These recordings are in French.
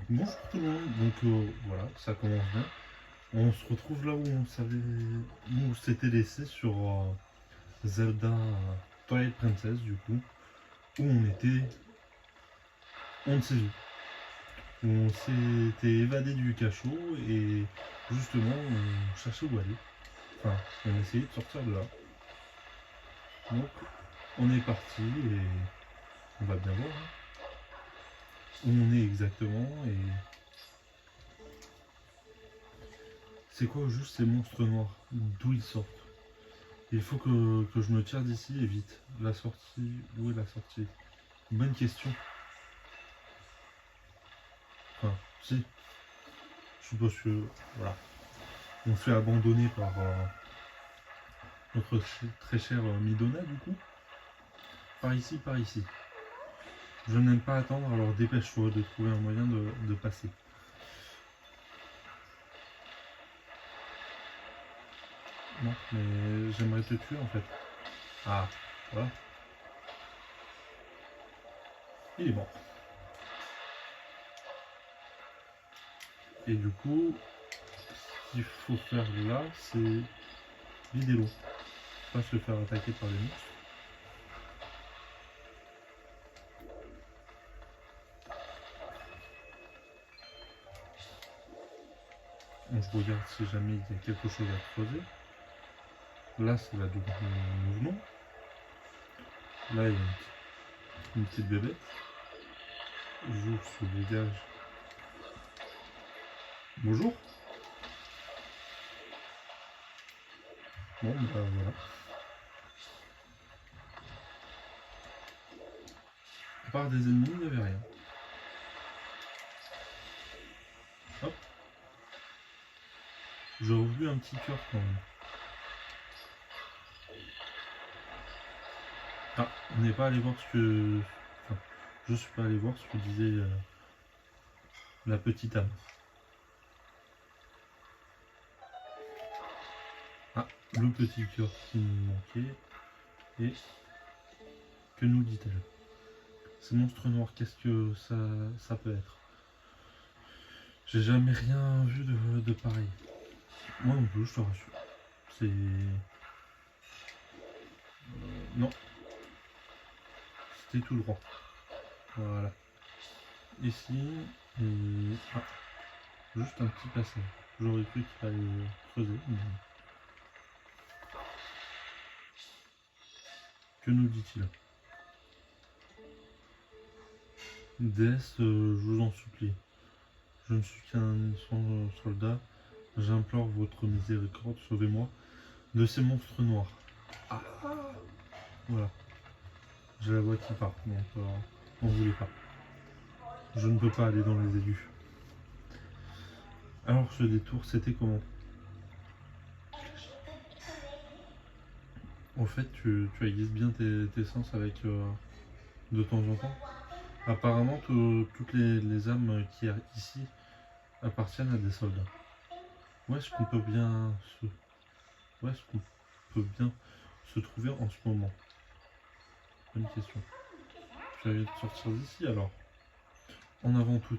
Bonjour tout le monde, donc voilà, ça commence bien. On se retrouve là où on s'était laissé sur Zelda Twilight Princess du coup, où on était, on ne sait où. On s'était évadé du cachot et justement on cherchait où aller. Enfin, on essayait de sortir de là. Donc on est parti et on va bien voir où on est exactement et c'est quoi juste ces monstres noirs, d'où ils sortent. Il faut que je me tire d'ici et vite. La sortie, où est la sortie? Bonne question. Enfin, si, je suppose que, voilà, on se fait abandonner par notre très cher Midona du coup. Par ici, par ici. Je n'aime pas attendre, alors dépêche-toi de trouver un moyen de passer. Non, mais j'aimerais te tuer en fait. Ah, voilà. Il est mort. Et du coup, ce qu'il faut faire là, c'est vider l'eau. Pas se faire attaquer par les monstres. Bon, je regarde si jamais il y a quelque chose à creuser. Là, c'est la double mouvement. Là, il y a une petite bébête. J'ouvre ce dégage. Bonjour. Bon, bah voilà. À part des ennemis, il n'y avait rien. Hop. J'aurais voulu un petit cœur quand même. Ah, on n'est pas allé voir ce que... Enfin, je suis pas allé voir ce que disait la petite âme. Ah, le petit cœur qui nous manquait. Et que nous dit-elle? Ces monstres noirs, qu'est-ce que ça peut être? J'ai jamais rien vu de pareil. Moi non plus, je te rassure. C'est... non, c'était tout droit. Voilà. Ici, et... ah, juste un petit passage. J'aurais cru qu'il fallait creuser. Mais... que nous dit-il? Déesse, je vous en supplie. Je ne suis qu'un soldat. J'implore votre miséricorde, sauvez-moi de ces monstres noirs. Ah, voilà. J'ai la voix qui part, donc n'en voulez pas. Je ne peux pas aller dans les aigus. Alors ce détour, c'était comment? En fait, tu aiguises bien tes sens avec de temps en temps. Apparemment, toutes les âmes qui sont ici appartiennent à des soldats. Où est-ce qu'on peut bien se... Où est-ce qu'on peut bien se trouver en ce moment? Bonne question. Tu as envie de sortir d'ici alors? En avant toute.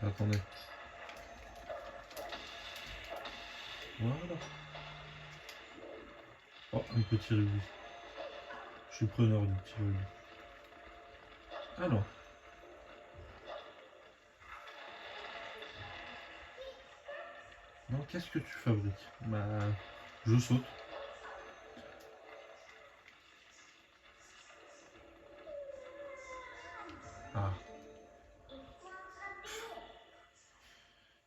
Attendez. Voilà. Oh, un petit rubis. Je suis preneur du petit rubis. Alors. Non, qu'est-ce que tu fabriques? Bah, je saute. Ah.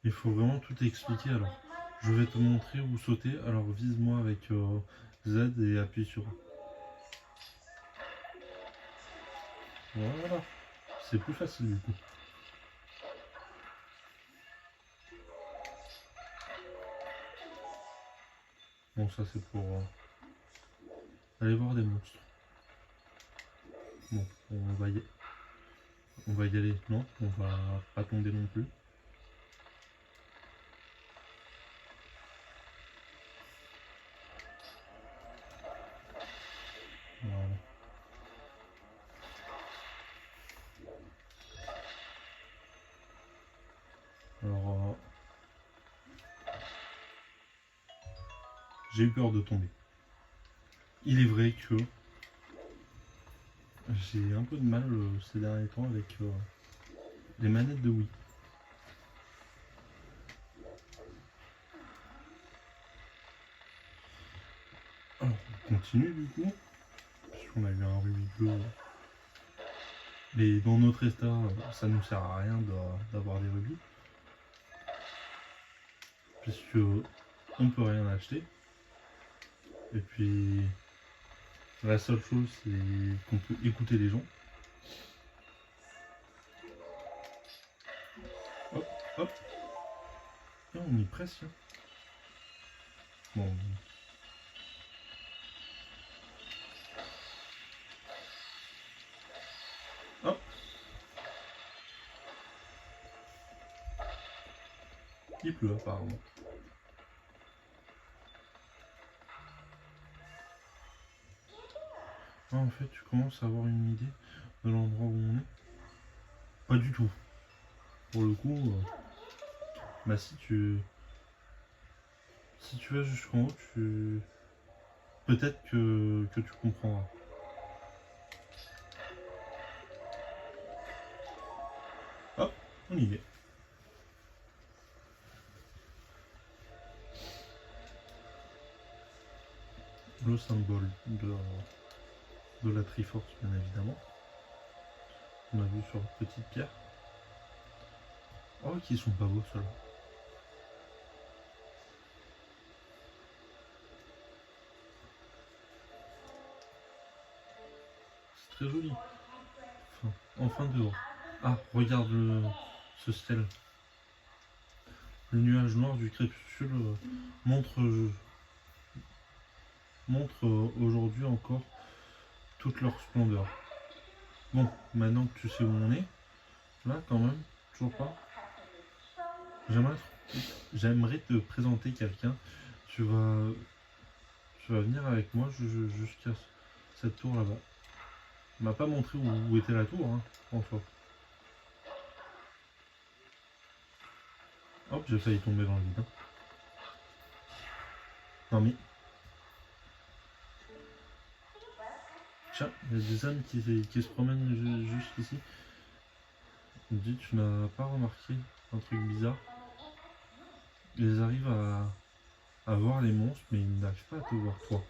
Il faut vraiment tout expliquer alors. Je vais te montrer où sauter, alors vise-moi avec Z et appuie sur A. Voilà. C'est plus facile du coup. Bon, ça c'est pour aller voir des monstres. Bon, on va y aller. Non, on va pas tomber non plus. j'ai eu peur de tomber. Il est vrai que j'ai un peu de mal ces derniers temps avec les manettes de Wii. Alors, on continue du coup, puisqu'on a eu un rubis bleu. Mais dans notre état, ça ne nous sert à rien d'avoir des rubis. Puisque on peut rien acheter. Et puis la seule chose c'est qu'on peut écouter les gens. Hop, hop. Et on y est presque. Bon. Hop. Il pleut apparemment. Ah, en fait, tu commences à avoir une idée de l'endroit où on est. Pas du tout. Pour le coup, bah si tu vas jusqu'en haut, peut-être que tu comprendras. Hop, on y est. Le symbole de la Triforce, bien évidemment. On a vu sur la petite pierre. Oh, qui sont pas beaux ceux-là. C'est très joli. Enfin dehors. Ah, regarde ce ciel. Le nuage noir du crépuscule montre aujourd'hui encore toute leur splendeur. Bon, maintenant que tu sais où on est, là quand même, toujours pas. J'aimerais te présenter quelqu'un. Tu vas venir avec moi jusqu'à cette tour là-bas. Il m'a pas montré où était la tour, hein, enfin. Hop, j'ai failli tomber dans le vide. Hein. Non mais... Tiens, il y a des âmes qui se promènent juste ici. Je me dis, tu n'as pas remarqué un truc bizarre? Ils arrivent à voir les monstres, mais ils n'arrivent pas à te voir toi.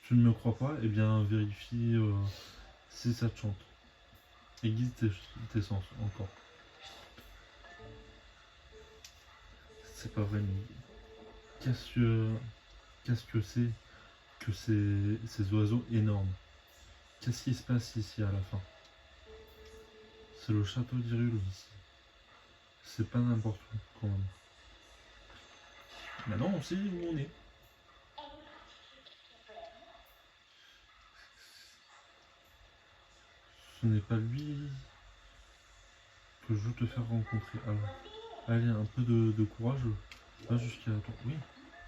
Tu ne me crois pas? Eh bien, vérifie si ça te chante. Aiguise tes sens, encore. C'est pas vrai, mais qu'est-ce que c'est que ces oiseaux énormes? Qu'est-ce qui se passe ici à la fin? C'est le château d'Hyrule ici. C'est pas n'importe où, quand même. Maintenant, on sait où on est. Ce n'est pas lui que je veux te faire rencontrer. Alors, allez, un peu de courage. Va jusqu'à la tour. Oui,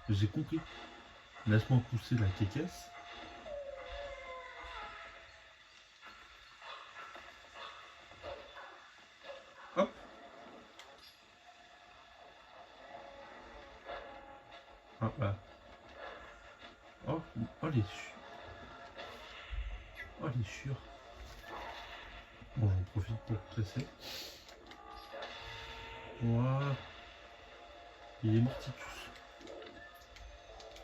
j'ai compris. Laisse-moi pousser la quéquesse. Hop. Ah, bah. Oh, les chiures. Bon, j'en profite pour presser. Voilà. Il est morticus.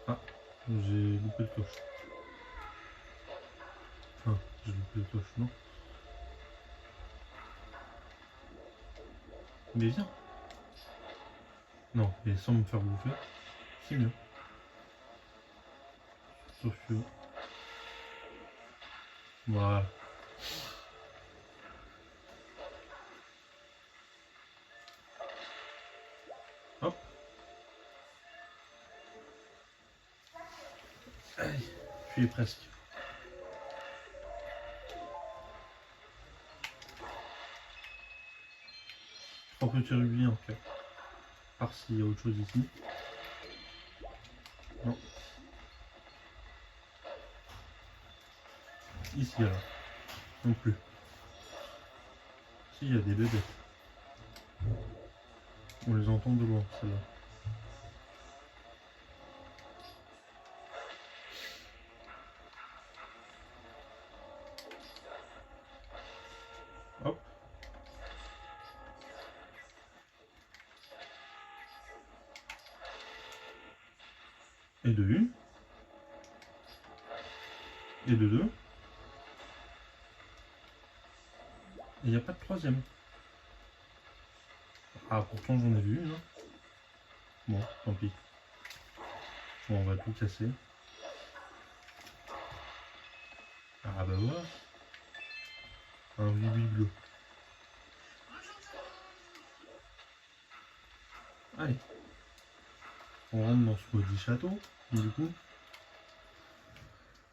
Ah, j'ai loupé le coche. Enfin, j'ai loupé le coche, non. Mais viens. Non, mais sans me faire bouffer, c'est mieux. Sauf que... Voilà. Hop. Allez, tu y es presque. Trois petits rubis en fait. Par s'il y a autre chose ici. Non. Ici alors. Non plus. Si, il y a des bébés. On les entend de loin, celle-là. Et de 1. Et de 2. Et il n'y a pas de troisième. Ah, pourtant j'en ai vu une. Hein. Bon, tant pis. Bon, on va tout casser. Ah bah voilà. Un bibi bleu. Allez. On rentre dans ce maudit château, du coup.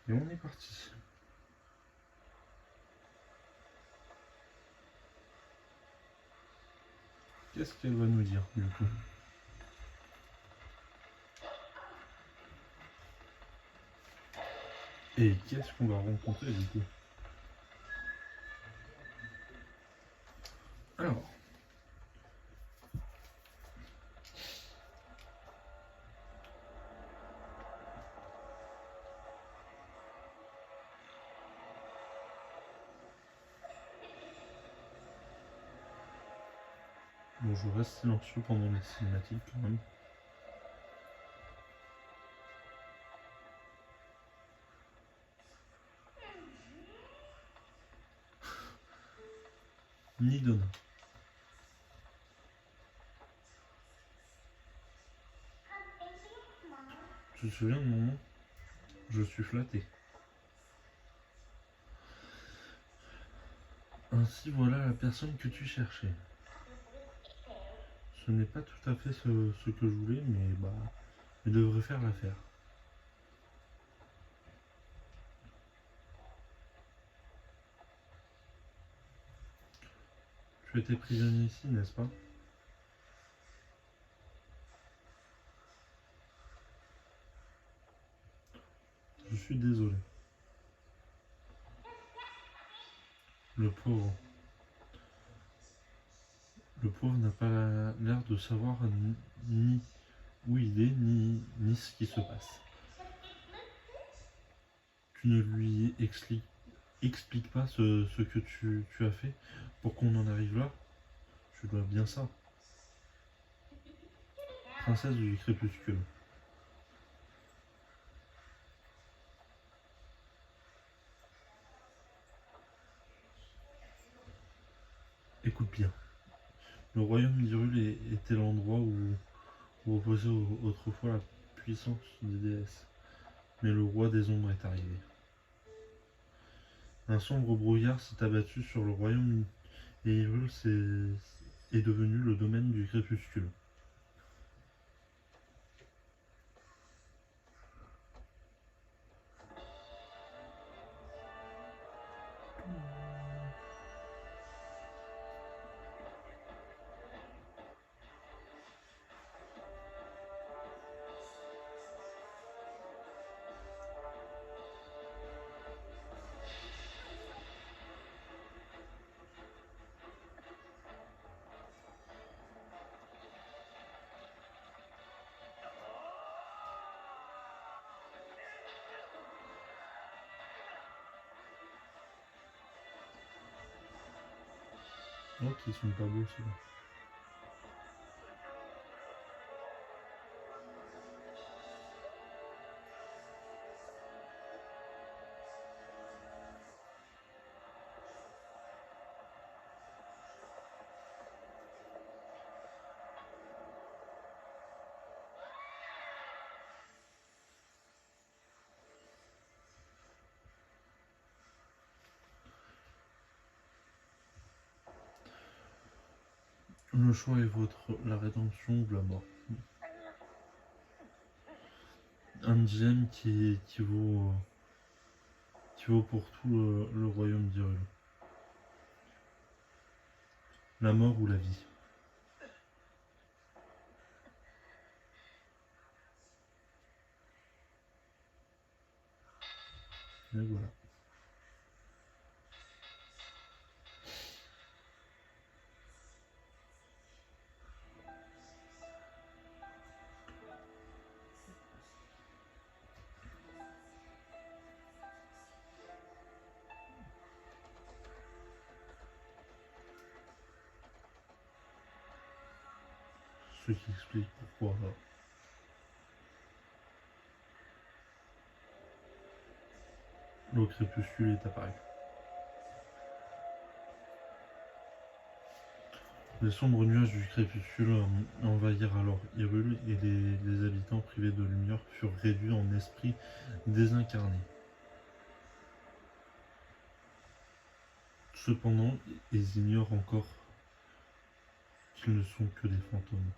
Et on est parti. Qu'est-ce qu'elle va nous dire, du coup? Et qu'est-ce qu'on va rencontrer, du coup? Alors. Bon, je reste silencieux pendant les cinématiques, quand même. Nidona. Tu te souviens de mon nom? Je suis flatté. Ainsi voilà la personne que tu cherchais. Ce n'est pas tout à fait ce que je voulais, mais bah, il devrait faire l'affaire. Tu étais prisonnier ici, n'est-ce pas? Je suis désolé. Le pauvre. Le pauvre n'a pas l'air de savoir ni où il est, ni ce qui se passe. Tu ne lui expliques pas ce que tu as fait pour qu'on en arrive là? Tu dois bien ça. Princesse du crépuscule. Écoute bien. Le royaume d'Hyrule était l'endroit où reposait autrefois la puissance des déesses. Mais le roi des ombres est arrivé. Un sombre brouillard s'est abattu sur le royaume et Hyrule est devenu le domaine du crépuscule. Oh, qui sont pas beaux ceux-là. Le choix est vôtre, la rédemption ou la mort. Un gemme qui vaut pour tout le royaume d'Hyrule. La mort ou la vie. Et voilà. Ce qui explique pourquoi Le crépuscule est apparu. Les sombres nuages du crépuscule envahirent alors Hyrule et les habitants privés de lumière furent réduits en esprits désincarnés. Cependant, ils ignorent encore qu'ils ne sont que des fantômes.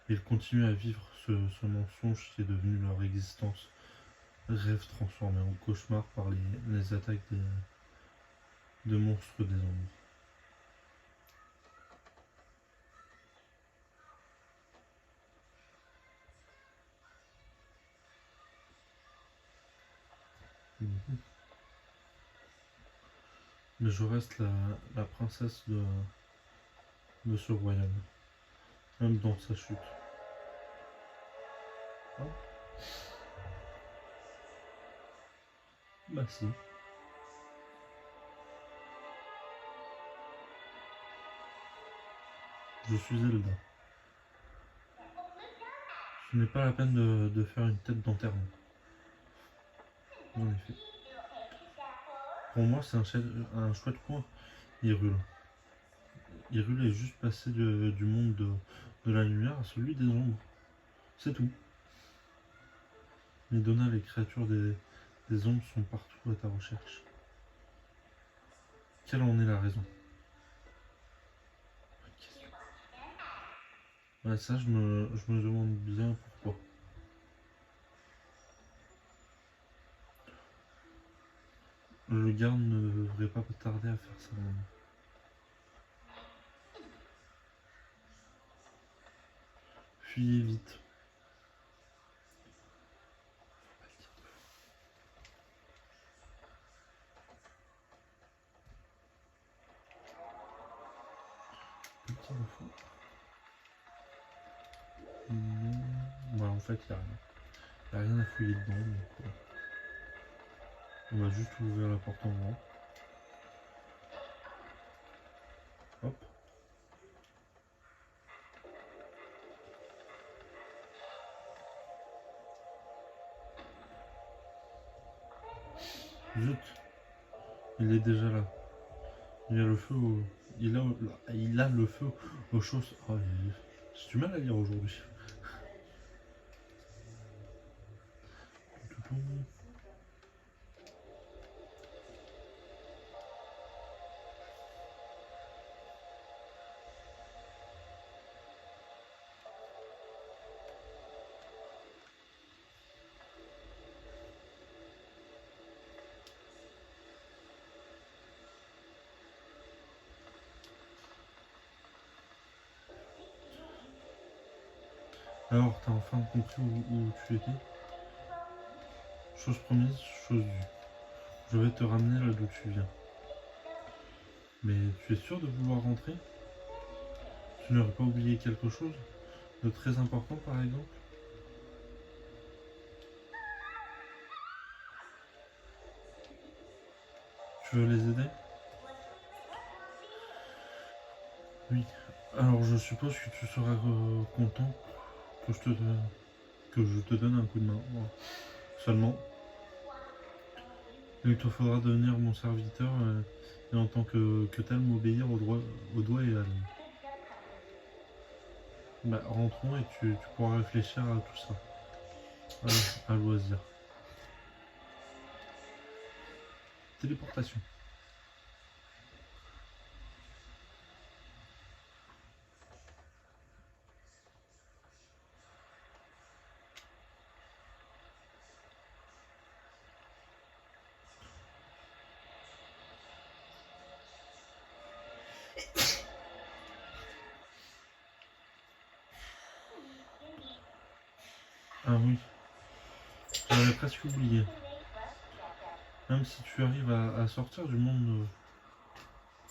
Ils continuent à vivre ce mensonge qui est devenu leur existence, rêve transformé en cauchemar par les attaques de monstres des ombres. Mais je reste la princesse de ce royaume, même dans sa chute. Oh. Bah si. Je suis Zelda. Ce n'est pas la peine de faire une tête d'enterrement. En effet. Pour moi, c'est un chouette coin, Hyrule. Hyrule est juste passé du monde de la lumière à celui des ombres. C'est tout. Midona, les créatures des ombres sont partout à ta recherche. Quelle en est la raison? Ouais, ça, je me demande bien pourquoi. Le garde ne devrait pas tarder à faire ça. Fuyez vite. Petit info. Bah, en fait, il n'y a rien à fouiller dedans. Donc, on va juste ouvrir la porte en grand. Hop. Zut. Il est déjà là. Il a le feu au... Il a le feu aux choses. Oh, j'ai du mal à lire aujourd'hui. Alors, t'as enfin compris où tu étais? Chose promise, chose due. Je vais te ramener là d'où tu viens. Mais tu es sûr de vouloir rentrer? Tu n'aurais pas oublié quelque chose de très important par exemple? Tu veux les aider? Oui. Alors je suppose que tu seras content que je te donne un coup de main. Voilà. Seulement, il te faudra devenir mon serviteur et en tant que tel m'obéir au doigt et à l'œil. Bah, rentrons et tu pourras réfléchir à tout ça. À loisir. Téléportation. Ah oui, j'avais presque oublié. Même si tu arrives à sortir du monde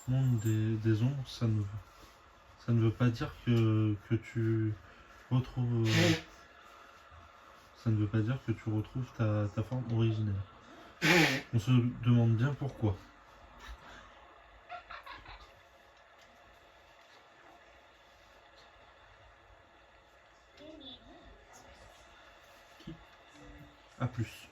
des ombres, ça ne veut pas dire que tu retrouves. Ça ne veut pas dire que tu retrouves ta forme originelle. On se demande bien pourquoi. A plus.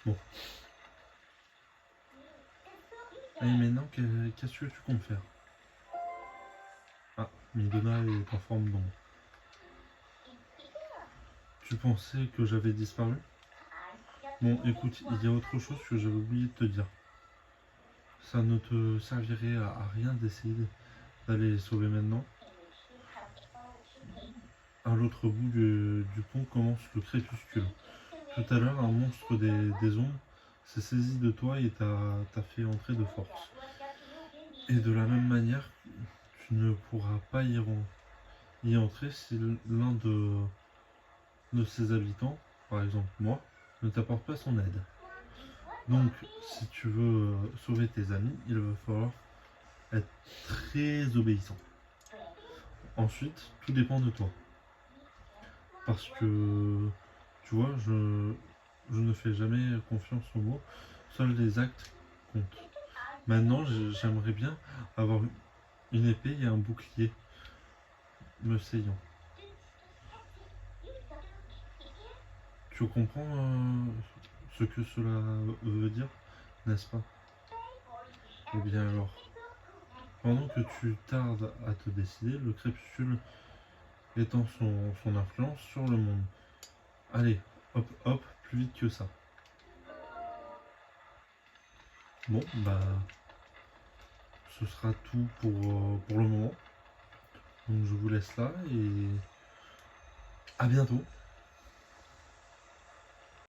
Bon. Allez, maintenant, qu'est-ce que tu comptes faire? Ah, Midona est en forme d'ombre. Tu pensais que j'avais disparu? Bon, écoute, il y a autre chose que j'avais oublié de te dire. Ça ne te servirait à rien d'essayer d'aller les sauver maintenant. À l'autre bout du pont commence le crépuscule. Tout à l'heure, un monstre des ombres s'est saisi de toi et t'a fait entrer de force. Et de la même manière, tu ne pourras pas y entrer si l'un de ses habitants, par exemple moi, ne t'apporte pas son aide. Donc, si tu veux sauver tes amis, il va falloir être très obéissant. Ensuite, tout dépend de toi. Parce que, tu vois, je ne fais jamais confiance aux mots, seuls les actes comptent. Maintenant, j'aimerais bien avoir une épée et un bouclier me saillant. Tu comprends ce que cela veut dire, n'est-ce pas? Eh bien alors, pendant que tu tardes à te décider, le crépuscule étend son influence sur le monde. Allez, hop, hop, plus vite que ça. Bon, bah, ce sera tout pour le moment. Donc je vous laisse là et à bientôt.